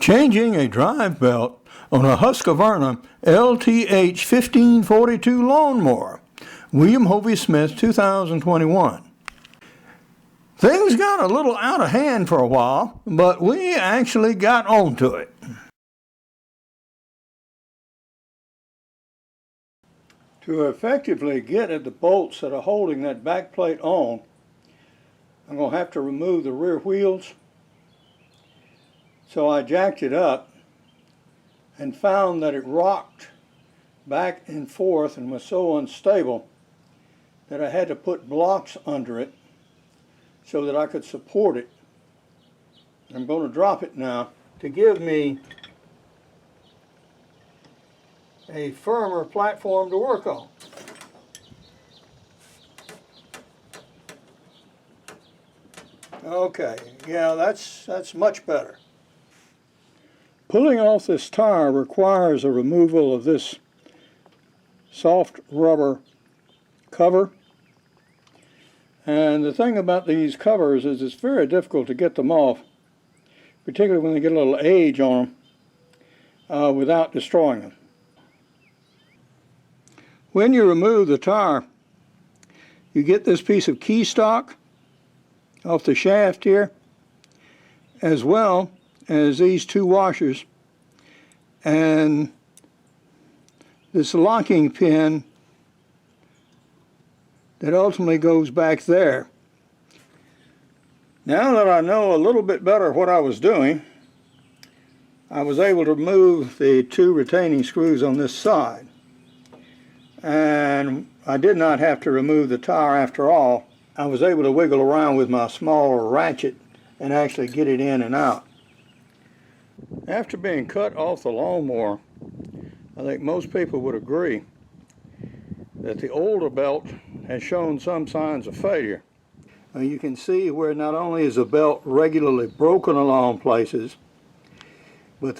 Changing a drive belt on a Husqvarna LTH 1542 lawnmower. William Hovey Smith, 2021. Things got a little out of hand for a while, but we actually got onto it. To effectively get at the bolts that are holding that back plate on, I'm going to have to remove the rear wheels. So I jacked it up and found that it rocked back and forth and was so unstable that I had to put blocks under it so that I could support it. I'm going to drop it now to give me a firmer platform to work on. Okay, yeah, that's much better. Pulling off this tire requires a removal of this soft rubber cover. And the thing about these covers is it's very difficult to get them off, particularly when they get a little age on them, without destroying them. When you remove the tire, you get this piece of key stock off the shaft here, as well as these two washers and this locking pin that ultimately goes back there. Now that I know a little bit better what I was doing, I was able to remove the two retaining screws on this side. And I did not have to remove the tire after all. I was able to wiggle around with my smaller ratchet and actually get it in and out. After being cut off the lawnmower, I think most people would agree that the older belt has shown some signs of failure. You can see where not only is the belt regularly broken along places, but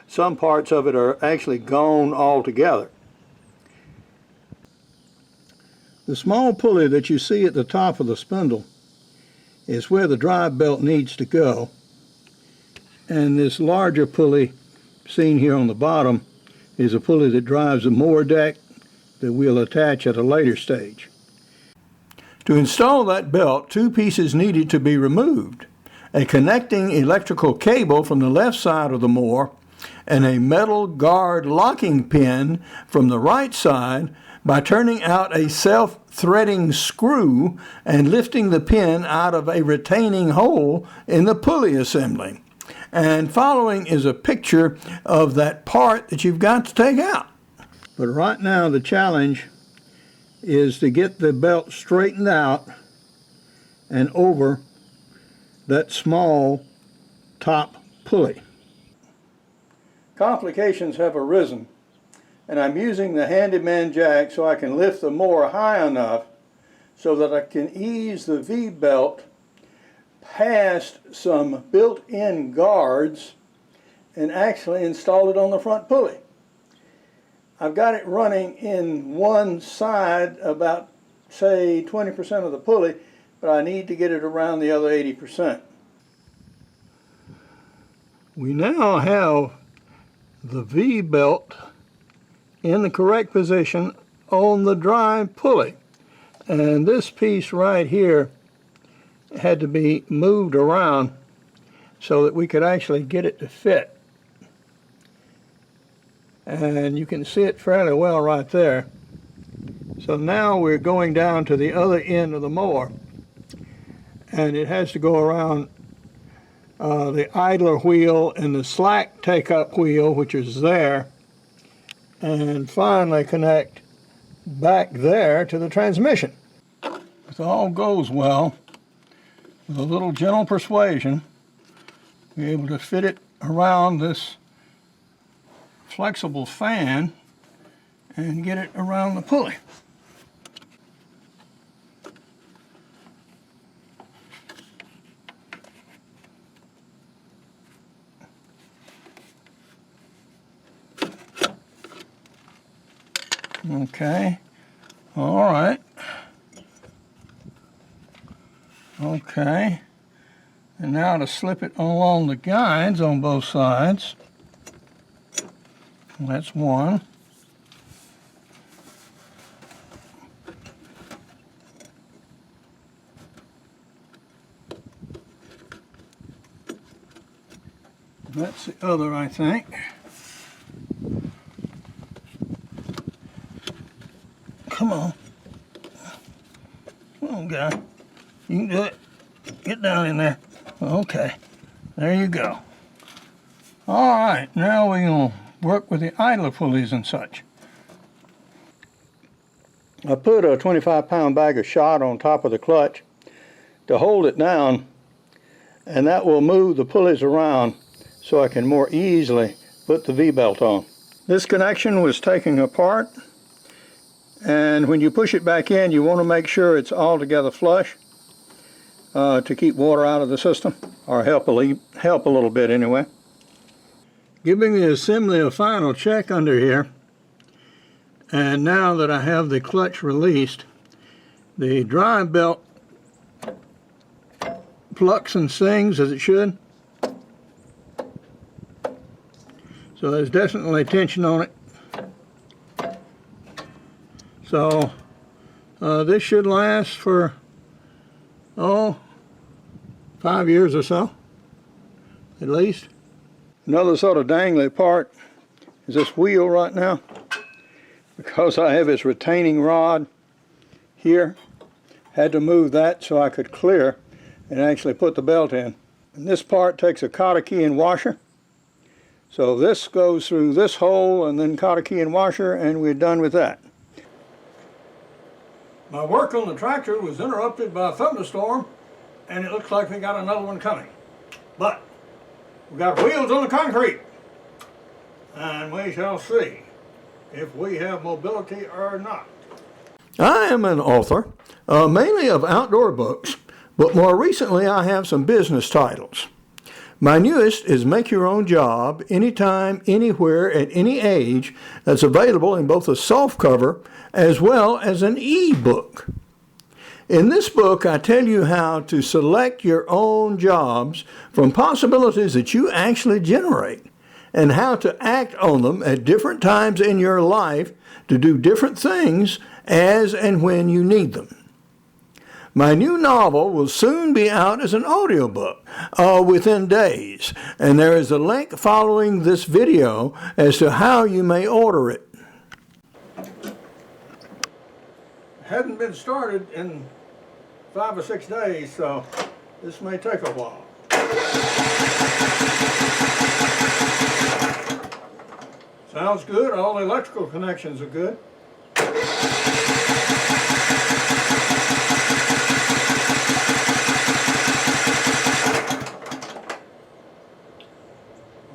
some parts of it are actually gone altogether. The small pulley that you see at the top of the spindle is where the drive belt needs to go. And this larger pulley seen here on the bottom is a pulley that drives the mower deck that we'll attach at a later stage. To install that belt, two pieces needed to be removed: a connecting electrical cable from the left side of the mower and a metal guard locking pin from the right side by turning out a self-threading screw and lifting the pin out of a retaining hole in the pulley assembly. And following is a picture of that part that you've got to take out. But right now the challenge is to get the belt straightened out and over that small top pulley. Complications have arisen, and I'm using the handyman jack so I can lift the mower high enough so that I can ease the V-belt past some built-in guards and actually install it on the front pulley. I've got it running in one side about, say, 20% of the pulley, but I need to get it around the other 80%. We now have the V-belt in the correct position on the drive pulley, and this piece right here had to be moved around so that we could actually get it to fit. And you can see it fairly well right there. So now we're going down to the other end of the mower, and it has to go around the idler wheel and the slack take-up wheel, which is there, and finally connect back there to the transmission. If all goes well, with a little gentle persuasion, be able to fit it around this flexible fan and get it around the pulley. Okay, all right. Okay, And now to slip it along the guides on both sides. That's one. That's the other, I think. Come on. Come on, guy. You can do it. Get down in there. Okay. There you go. All right. Now we're going to work with the idler pulleys and such. I put a 25-pound bag of shot on top of the clutch to hold it down, and that will move the pulleys around so I can more easily put the V-belt on. This connection was taken apart, and when you push it back in, you want to make sure it's all together flush to keep water out of the system, or help a little bit anyway. Giving the assembly a final check under here, and now that I have the clutch released, the drive belt plucks and sings as it should. So there's definitely tension on it. So this should last for, 5 years or so, at least. Another sort of dangly part is this wheel right now. Because I have this retaining rod here, had to move that so I could clear and actually put the belt in. And this part takes a cotter key and washer. So this goes through this hole and then cotter key and washer, and we're done with that. My work on the tractor was interrupted by a thunderstorm, and it looks like we got another one coming. But we got wheels on the concrete, and we shall see if we have mobility or not. I am an author, mainly of outdoor books, but more recently I have some business titles. My newest is Make Your Own Job, Anytime, Anywhere, at any age, that's available in both a softcover as well as an e-book. In this book, I tell you how to select your own jobs from possibilities that you actually generate, and how to act on them at different times in your life to do different things as and when you need them. My new novel will soon be out as an audiobook within days, and there is a link following this video as to how you may order it. Hadn't been started in 5 or 6 days, so this may take a while. Sounds good. All the electrical connections are good.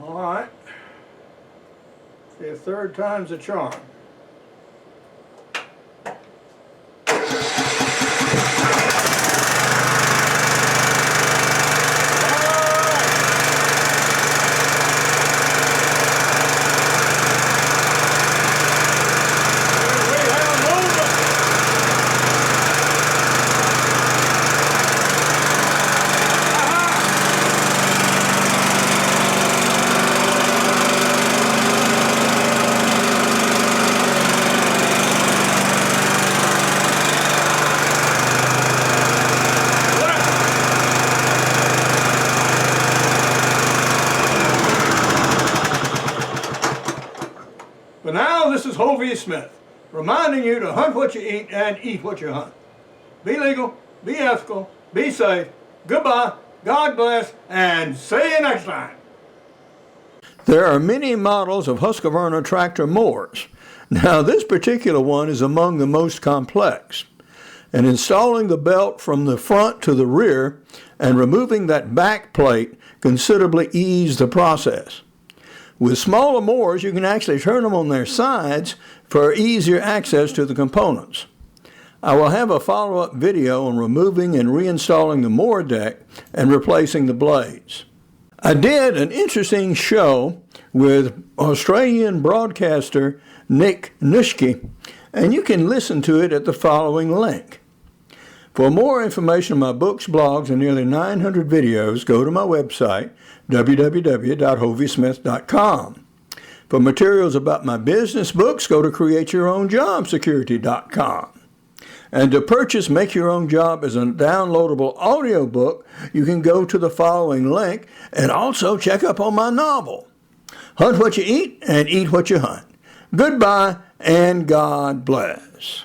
All right. See, a third time's a charm. But now this is Hovey Smith, reminding you to hunt what you eat and eat what you hunt. Be legal, be ethical, be safe. Goodbye, God bless, and see you next time. There are many models of Husqvarna tractor mowers. Now this particular one is among the most complex. And installing the belt from the front to the rear and removing that back plate considerably ease the process. With smaller mowers, you can actually turn them on their sides for easier access to the components. I will have a follow-up video on removing and reinstalling the mower deck and replacing the blades. I did an interesting show with Australian broadcaster Nick Nushke, and you can listen to it at the following link. For more information on my books, blogs, and nearly 900 videos, go to my website, www.hoviesmith.com. For materials about my business books, go to createyourownjobsecurity.com. And to purchase Make Your Own Job as a downloadable audiobook, you can go to the following link and also check up on my novel. Hunt what you eat and eat what you hunt. Goodbye and God bless.